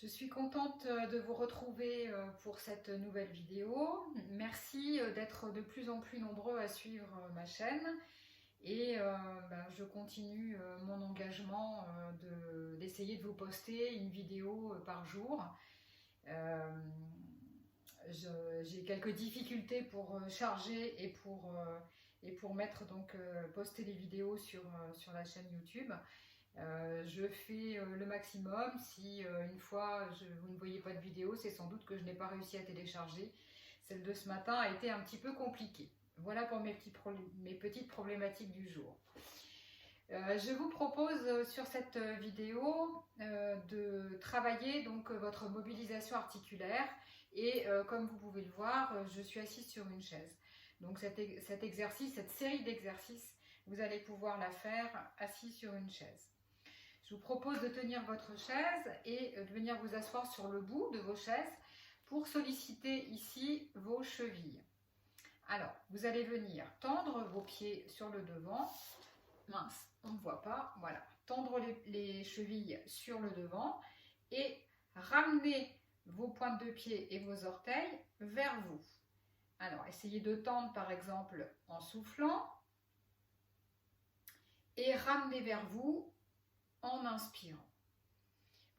Je suis contente de vous retrouver pour cette nouvelle vidéo. Merci d'être de plus en plus nombreux à suivre ma chaîne et je continue mon engagement d'essayer de vous poster une vidéo par jour. J'ai quelques difficultés pour charger et pour mettre poster les vidéos sur la chaîne YouTube. Je fais le maximum. Si une fois vous ne voyez pas de vidéo, c'est sans doute que je n'ai pas réussi à télécharger. Celle de ce matin a été un petit peu compliquée. Voilà pour mes petites problématiques du jour. Je vous propose sur cette vidéo de travailler donc votre mobilisation articulaire et comme vous pouvez le voir, je suis assise sur une chaise. Donc cet exercice, cette série d'exercices, vous allez pouvoir la faire assis sur une chaise. Je vous propose de tenir votre chaise et de venir vous asseoir sur le bout de vos chaises pour solliciter ici vos chevilles. Alors, vous allez venir tendre vos pieds sur le devant. Mince, on ne voit pas. Voilà, tendre les chevilles sur le devant et ramener vos pointes de pied et vos orteils vers vous. Alors, essayez de tendre par exemple en soufflant et ramener vers vous en inspirant.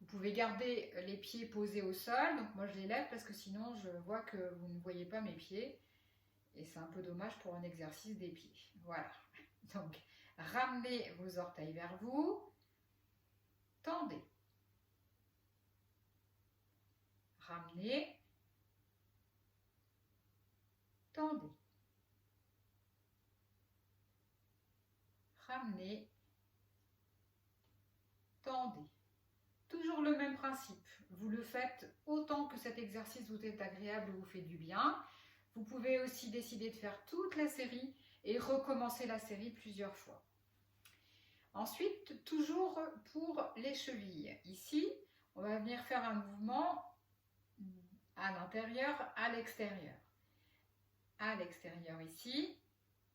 Vous pouvez garder les pieds posés au sol. Donc moi je les lève parce que sinon je vois que vous ne voyez pas mes pieds. Et c'est un peu dommage pour un exercice des pieds. Voilà. Donc ramenez vos orteils vers vous. Tendez. Ramenez. Tendez. Ramenez. Tendez. Toujours le même principe. Vous le faites autant que cet exercice vous est agréable ou vous fait du bien. Vous pouvez aussi décider de faire toute la série et recommencer la série plusieurs fois. Ensuite, toujours pour les chevilles. Ici, on va venir faire un mouvement à l'intérieur, à l'extérieur. À l'extérieur ici,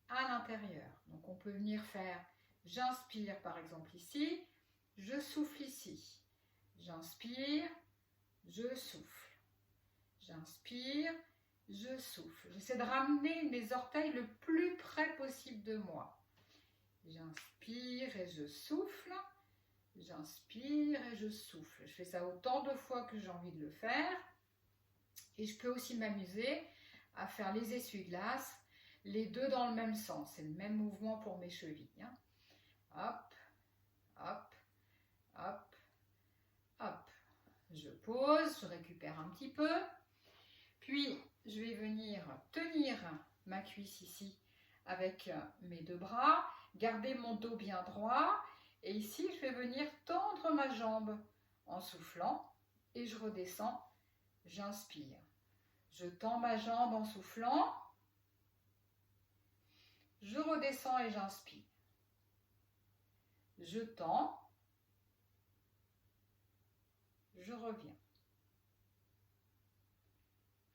à l'intérieur. Donc on peut venir faire, j'inspire par exemple ici, je souffle ici. J'inspire, je souffle. J'inspire, je souffle. J'essaie de ramener mes orteils le plus près possible de moi. J'inspire et je souffle. J'inspire et je souffle. Je fais ça autant de fois que j'ai envie de le faire. Et je peux aussi m'amuser à faire les essuie-glaces, les deux dans le même sens. C'est le même mouvement pour mes chevilles. Hop, hop, hop. Hop, je pose, je récupère un petit peu, puis je vais venir tenir ma cuisse ici avec mes deux bras, garder mon dos bien droit et ici je vais venir tendre ma jambe en soufflant et je redescends, j'inspire. Je tends ma jambe en soufflant, je redescends et j'inspire. Je tends. Je reviens.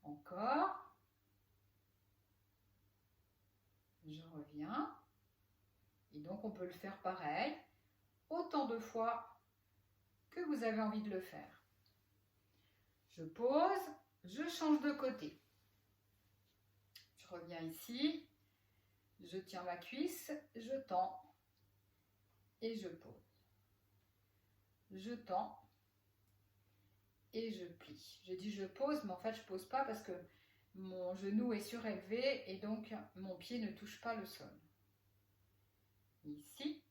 Encore. Je reviens. Et donc on peut le faire pareil, autant de fois que vous avez envie de le faire. Je pose, je change de côté. Je reviens ici, je tiens ma cuisse, je tends et je pose. Je tends. Et je plie. J'ai dit je pose, mais en fait je pose pas parce que mon genou est surélevé et donc mon pied ne touche pas le sol. Ici.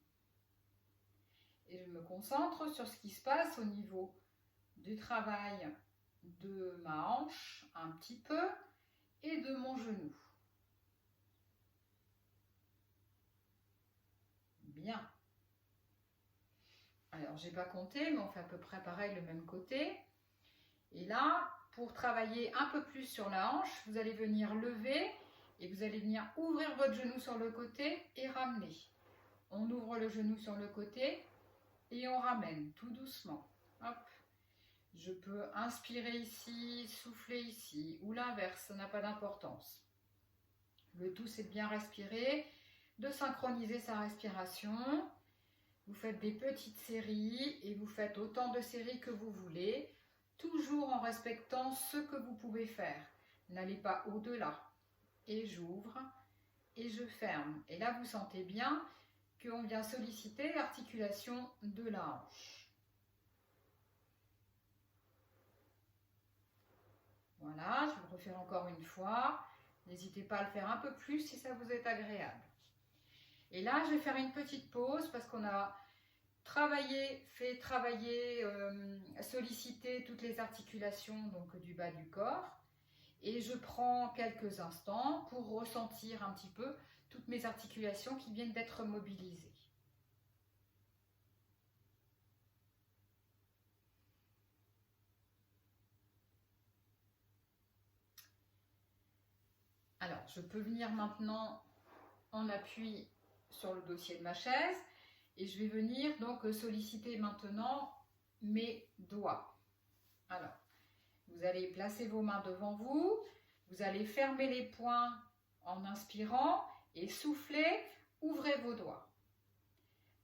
Et je me concentre sur ce qui se passe au niveau du travail de ma hanche un petit peu et de mon genou. Bien. Alors j'ai pas compté, mais on fait à peu près pareil le même côté. Et là, pour travailler un peu plus sur la hanche, vous allez venir lever et vous allez venir ouvrir votre genou sur le côté et ramener. On ouvre le genou sur le côté et on ramène tout doucement. Hop. Je peux inspirer ici, souffler ici ou l'inverse, ça n'a pas d'importance. Le tout, c'est de bien respirer, de synchroniser sa respiration. Vous faites des petites séries et vous faites autant de séries que vous voulez. toujours en respectant ce que vous pouvez faire. N'allez pas au-delà. Et j'ouvre et je ferme. Et là, vous sentez bien qu'on vient solliciter l'articulation de la hanche. Voilà, je vais le refaire encore une fois. N'hésitez pas à le faire un peu plus si ça vous est agréable. Et là, je vais faire une petite pause parce qu'on a sollicité toutes les articulations donc, du bas du corps. Et je prends quelques instants pour ressentir un petit peu toutes mes articulations qui viennent d'être mobilisées. Alors, je peux venir maintenant en appui sur le dossier de ma chaise et je vais venir donc solliciter maintenant mes doigts. Alors, vous allez placer vos mains devant vous, vous allez fermer les poings en inspirant et souffler, ouvrez vos doigts.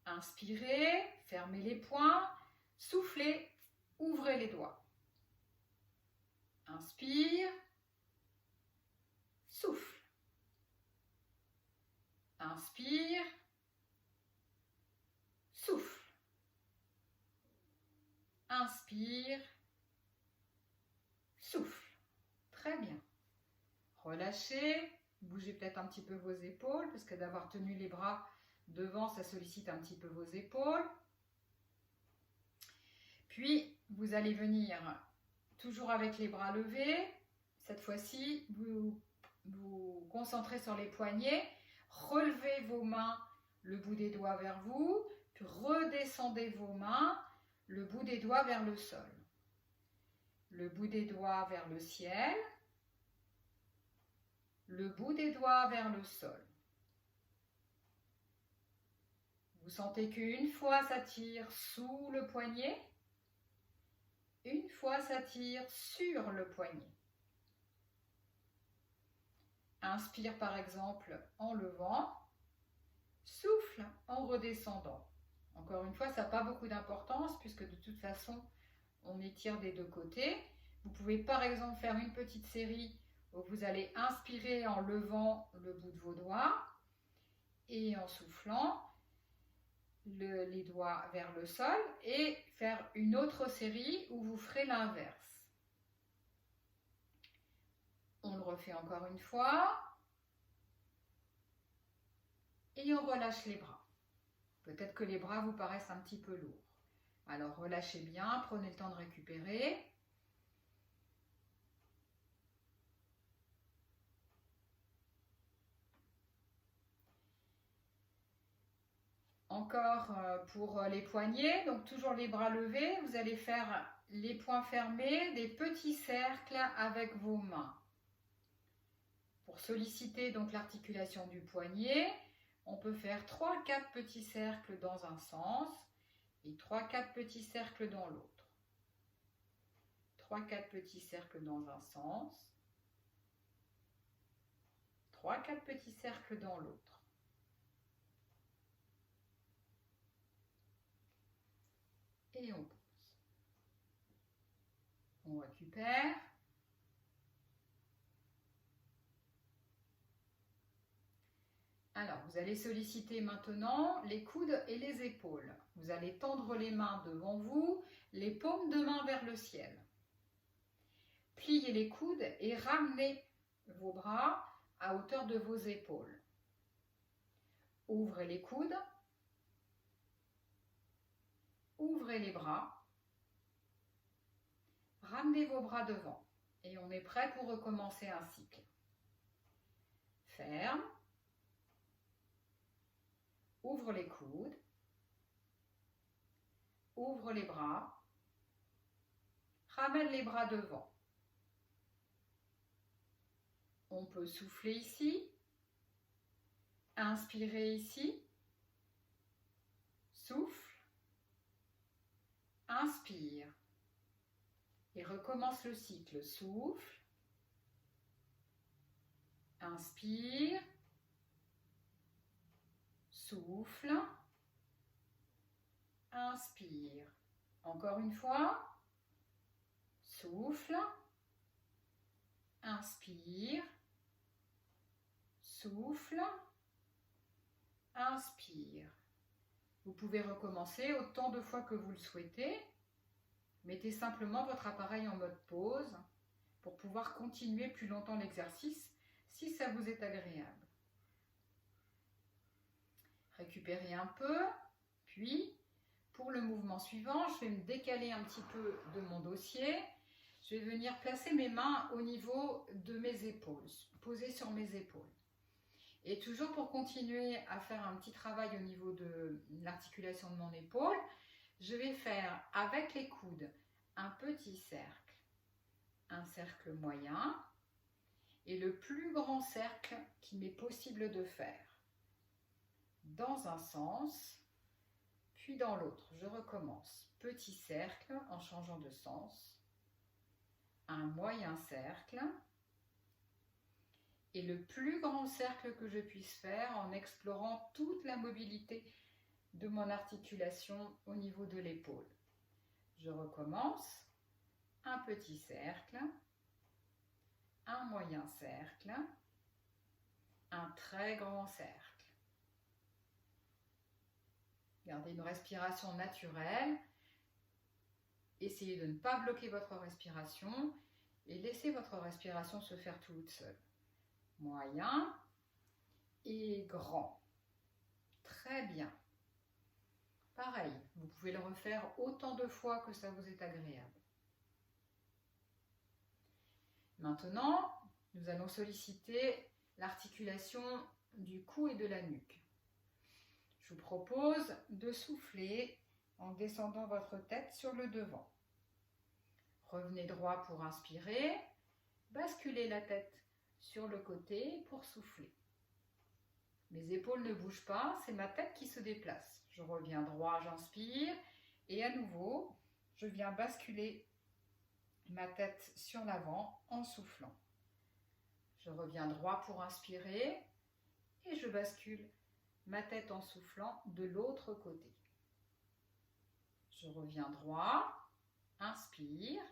Inspirez, fermez les poings, soufflez, ouvrez les doigts. Inspire, souffle. Inspire, souffle. Inspire, souffle. Très bien. Relâchez, bougez peut-être un petit peu vos épaules parce que d'avoir tenu les bras devant, ça sollicite un petit peu vos épaules. Puis, vous allez venir toujours avec les bras levés. Cette fois-ci, vous vous concentrez sur les poignets. Relevez vos mains, le bout des doigts vers vous. Puis redescendez vos mains, le bout des doigts vers le sol. Le bout des doigts vers le ciel. Le bout des doigts vers le sol. Vous sentez qu'une fois ça tire sous le poignet, une fois ça tire sur le poignet. Inspire par exemple en levant, souffle en redescendant. Encore une fois, ça n'a pas beaucoup d'importance puisque de toute façon, on étire des deux côtés. Vous pouvez par exemple faire une petite série où vous allez inspirer en levant le bout de vos doigts et en soufflant les doigts vers le sol et faire une autre série où vous ferez l'inverse. On le refait encore une fois et on relâche les bras. Peut-être que les bras vous paraissent un petit peu lourds. Alors relâchez bien, prenez le temps de récupérer. Encore pour les poignets, donc toujours les bras levés, vous allez faire les poings fermés, des petits cercles avec vos mains. Pour solliciter donc l'articulation du poignet, on peut faire 3-4 petits cercles dans un sens et 3-4 petits cercles dans l'autre. 3-4 petits cercles dans un sens, 3-4 petits cercles dans l'autre. Et on pose. On récupère. Alors, vous allez solliciter maintenant les coudes et les épaules. Vous allez tendre les mains devant vous, les paumes de main vers le ciel. Pliez les coudes et ramenez vos bras à hauteur de vos épaules. Ouvrez les coudes. Ouvrez les bras. Ramenez vos bras devant. Et on est prêt pour recommencer un cycle. Ferme. Ouvre les coudes. Ouvre les bras. Ramène les bras devant. On peut souffler ici. Inspirez ici. Souffle. Inspire. Et recommence le cycle. Souffle. Inspire. Souffle. Inspire. Encore une fois. souffle, inspire, souffle, inspire. Vous pouvez recommencer autant de fois que vous le souhaitez. Mettez simplement votre appareil en mode pause pour pouvoir continuer plus longtemps l'exercice si ça vous est agréable. Récupérez un peu, puis pour le mouvement suivant, je vais me décaler un petit peu de mon dossier. Je vais venir placer mes mains au niveau de mes épaules, posées sur mes épaules. Et toujours pour continuer à faire un petit travail au niveau de l'articulation de mon épaule, je vais faire avec les coudes un petit cercle, un cercle moyen et le plus grand cercle qu'il m'est possible de faire. Dans un sens, puis dans l'autre. Je recommence. Petit cercle en changeant de sens, un moyen cercle et le plus grand cercle que je puisse faire en explorant toute la mobilité de mon articulation au niveau de l'épaule. Je recommence. Un petit cercle, un moyen cercle, un très grand cercle. Gardez une respiration naturelle. Essayez de ne pas bloquer votre respiration et laissez votre respiration se faire toute seule. Moyen et grand. Très bien. Pareil, vous pouvez le refaire autant de fois que ça vous est agréable. Maintenant, nous allons solliciter l'articulation du cou et de la nuque. Je vous propose de souffler en descendant votre tête sur le devant. Revenez droit pour inspirer, basculez la tête sur le côté pour souffler. Mes épaules ne bougent pas, c'est ma tête qui se déplace. Je reviens droit, j'inspire et à nouveau, je viens basculer ma tête sur l'avant en soufflant. Je reviens droit pour inspirer et je bascule ma tête en soufflant de l'autre côté. Je reviens droit, inspire,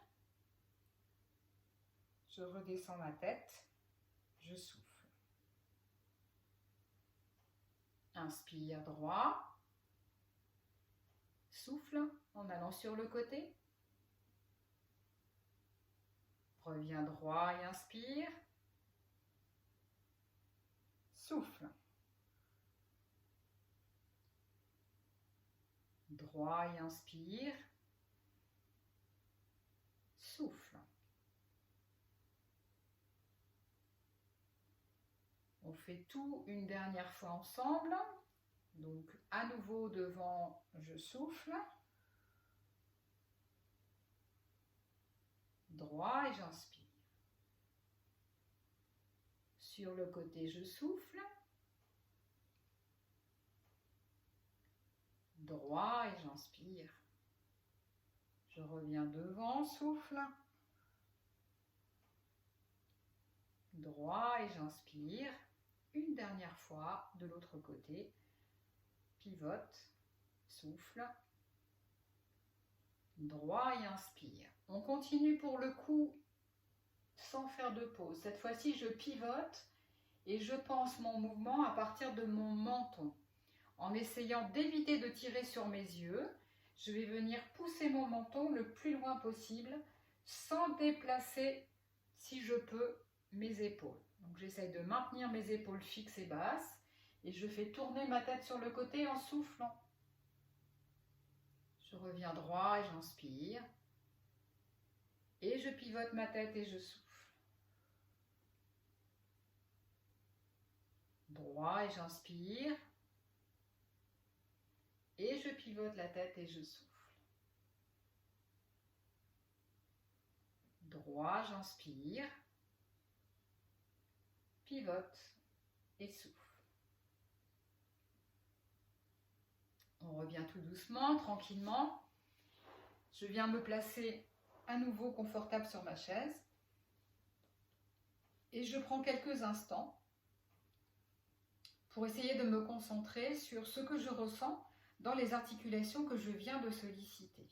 je redescends ma tête, je souffle. Inspire droit, souffle en allant sur le côté. Reviens droit et inspire. Souffle. Droit et inspire. Souffle. On fait tout une dernière fois ensemble. Donc à nouveau devant, je souffle. Droit et j'inspire. Sur le côté, je souffle. Droit et j'inspire. Je reviens devant, souffle. Droit et j'inspire. Une dernière fois de l'autre côté. Pivote, souffle. Droit et inspire. On continue pour le cou sans faire de pause. Cette fois-ci, je pivote et je pense mon mouvement à partir de mon menton. En essayant d'éviter de tirer sur mes yeux, je vais venir pousser mon menton le plus loin possible sans déplacer, si je peux, mes épaules. Donc j'essaye de maintenir mes épaules fixes et basses et je fais tourner ma tête sur le côté en soufflant. Je reviens droit et j'inspire. Et je pivote ma tête et je souffle. Droit et j'inspire. Et je pivote la tête et je souffle. Droit, j'inspire. Pivote et souffle. On revient tout doucement, tranquillement. Je viens me placer à nouveau confortable sur ma chaise. Et je prends quelques instants pour essayer de me concentrer sur ce que je ressens dans les articulations que je viens de solliciter.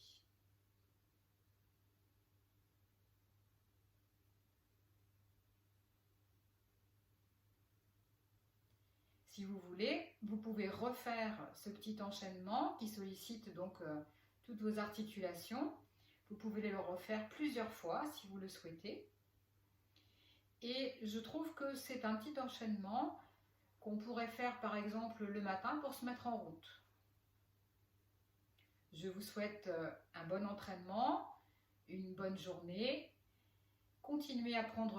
Si vous voulez, vous pouvez refaire ce petit enchaînement qui sollicite donc toutes vos articulations. Vous pouvez le refaire plusieurs fois si vous le souhaitez. Et je trouve que c'est un petit enchaînement qu'on pourrait faire par exemple le matin pour se mettre en route. Je vous souhaite un bon entraînement, une bonne journée. Continuez à prendre